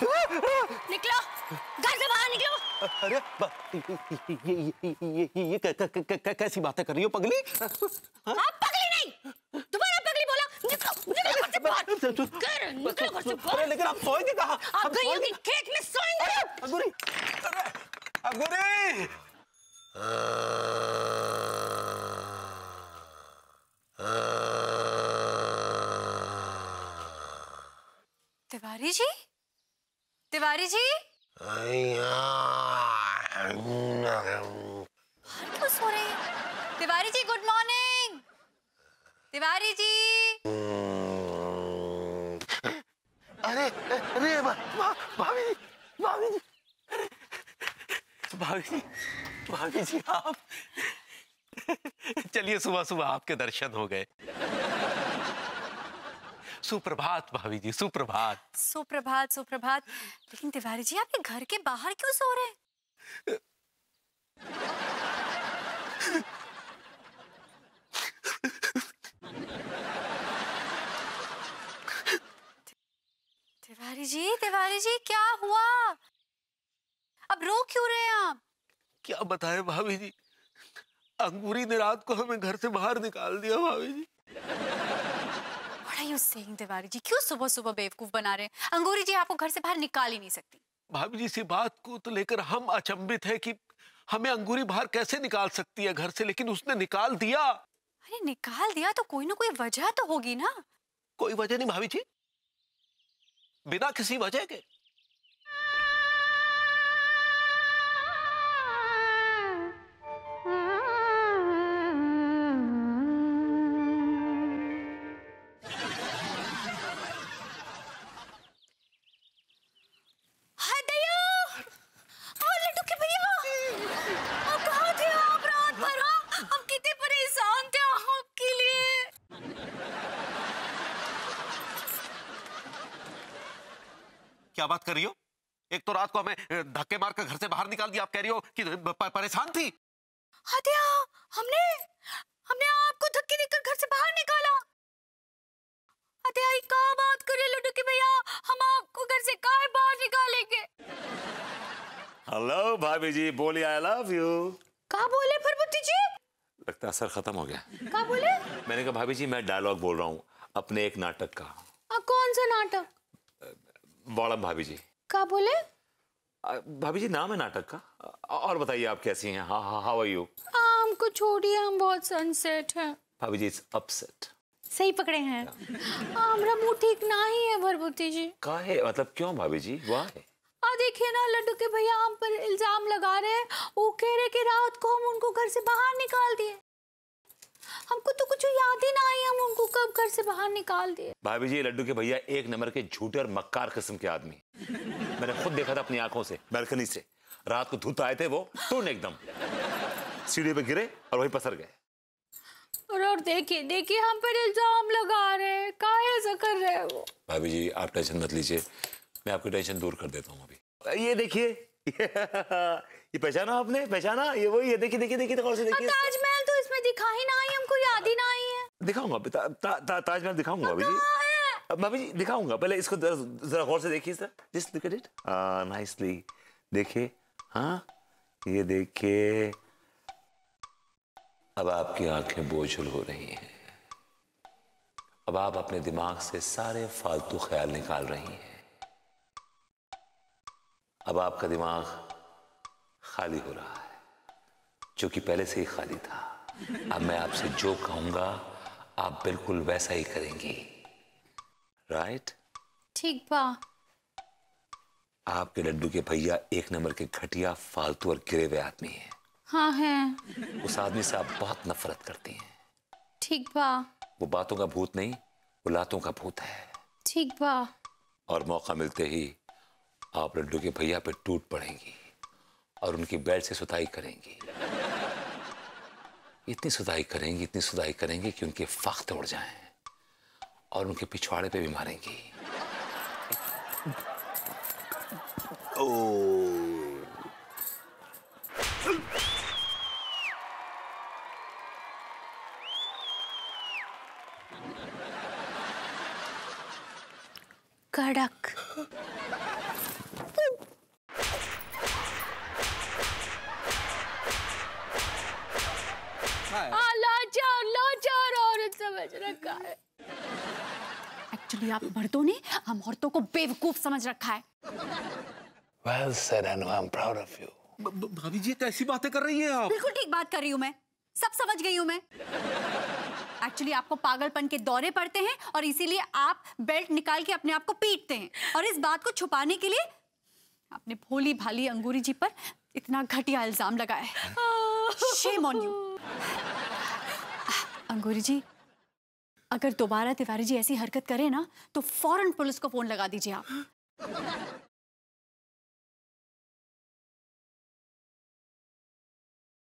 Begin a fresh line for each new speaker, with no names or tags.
निकलो, घर से बाहर निकलो।
अरे ये कैसी बातें कर रही हो पगली?
आप पगली नहीं, दोबारा पगली बोला। निकलो, निकलो घर से बाहर। निकलो घर से बाहर।
लेकिन आप सोएंगे कहाँ?
आप गईयों के खेत में सोएंगे।
अंगूरी, अंगूरी।
तिवारी जी, तिवारी जी, क्यों सो रहे हैं? Tiwari ji good morning. तिवारी जी।
अरे अरे भाभी जी, भाभी जी, भाभी जी, भाभी जी आप। चलिए सुबह सुबह आपके दर्शन हो गए। सुप्रभात भाभी जी, सुप्रभात।
सुप्रभात सुप्रभात। लेकिन तिवारी जी आप ये घर के बाहर क्यों सो रहे हैं? तिवारी जी क्या हुआ? अब रो क्यों रहे हैं आप?
क्या बताएं भाभी जी, अंगूरी ने रात को हमें घर से बाहर निकाल दिया भाभी जी।
What are you saying, Tiwari ji? क्यों सुबह सुबह बेवकूफ बना रहे हैं? अंगूरी जी आपको घर से बाहर निकाल ही नहीं सकती।
भाभी जी इसी बात को तो लेकर हम अचंभित है कि हमें अंगूरी बाहर कैसे निकाल सकती है घर से, लेकिन उसने निकाल दिया।
अरे निकाल दिया तो कोई ना कोई वजह तो होगी ना।
कोई वजह नहीं भाभी जी, बिना किसी वजह के। क्या बात कर रही हो? एक तो रात को हमें धक्के मारकर घर से बाहर निकाल दिया, आप कह रही हो कि परेशान थी।
हदिया, हमने आपको धक्के देकर घर से बाहर निकाला। हदिया ये क्या बात कर रहे लड्डू के भैया, हम आपको घर से काहे बाहर निकालेंगे?
हेलो भाभी जी, बोलिए आई लव यू।
क्या बोले भरभूति जी?
लगता है असर खत्म हो गया।
क्या बोले?
मैंने कहा भाभी जी मैं डायलॉग बोल रहा हूँ अपने एक नाटक का।
कौन सा नाटक?
बॉलम भाभी जी।
क्या बोले?
भाभी जी नाम है नाटक का। और बताइए आप कैसी हैं? How are you?
हमको छोड़िए, हम बहुत सनसेट हैं।
भाभी जी इट्स अपसेट।
सही पकड़े हैं। हमारा मूड ठीक ना ही है भरभूति जी।
काहे, मतलब क्यों भाभी जी? वाह।
देखिए ना लड्डू के भैया हम पर इल्जाम लगा रहे हैं। वो कह रहे कि रात को हम उनको घर से बाहर निकाल दिए। हमको तो कुछ याद ही ना आई हम उनको कब घर से बाहर निकाल दिए।
भाभी जी लड्डू के भैया एक नंबर के झूठे और मक्कार किस्म के आदमी। मैंने खुद देखा था अपनी आंखों से, बालकनी से। रात को धूत आए थे वो, टूट एकदम सीढ़ी पे गिरे और वहीं पसर गए।
और देखिए हम पर इल्जाम लगा रहे हैं, काहे ऐसा कर रहे हैं वो?
भाभी जी आप टेंशन मत लीजिए, मैं आपकी टेंशन दूर कर देता हूँ अभी। ये देखिए ये पहचाना आपने? पहचाना? ये वही है, देखिए देखिए देखिए गौर से देखिए।
ताजमहल तो इसमें दिखा ही ना आई, हमको याद ही ना आई है।
दिखाऊंगा ताजमहल दिखाऊंगा भाभी जी। भाभी जी दिखाऊंगा, पहले इसको जरा गौर से देखिए sir. Just look at it nicely. देखिए, हाँ ये देखिए, अब आपकी आंखें बोझल हो रही हैं। अब आप अपने दिमाग से सारे फालतू ख्याल निकाल रही हैं। अब आपका दिमाग खाली हो रहा है, जो कि पहले से ही खाली था। अब मैं आपसे जो कहूंगा आप बिल्कुल वैसा ही करेंगी, राइट?
ठीक बा।
आपके लड्डू के भैया एक नंबर के घटिया, फालतू और गिरे हुए आदमी हैं।
हाँ है।
उस आदमी से आप बहुत नफरत करती हैं।
ठीक बा।
वो बातों का भूत नहीं, वो लातों का भूत है।
ठीक बा।
और मौका मिलते ही आप लड्डू के भैया पे टूट पड़ेंगी और उनकी बेड से सुताई करेंगी। इतनी सुताई करेंगी कि उनके फाख तोड़ जाएं और उनके पिछवाड़े पे भी मारेंगी।
कड़क। एक्चुअली आप मर्दों ने हम औरतों को बेवकूफ समझ रखा है।
Well said, Anu. I'm proud of you.
भाभी जी कैसी बातें कर रही हैं आप?
बिल्कुल ठीक बात कर रही हूँ मैं, सब समझ गई हूँ मैं। एक्चुअली आपको पागलपन के दौरे पड़ते हैं और इसीलिए आप बेल्ट निकाल के अपने आप को पीटते हैं, और इस बात को छुपाने के लिए आपने भोली भाली अंगूरी जी पर इतना घटिया इल्जाम लगाया है। Shame on you। अंगूरी जी, अगर दोबारा तिवारी जी ऐसी हरकत करें ना तो फौरन पुलिस को फोन लगा दीजिए आप।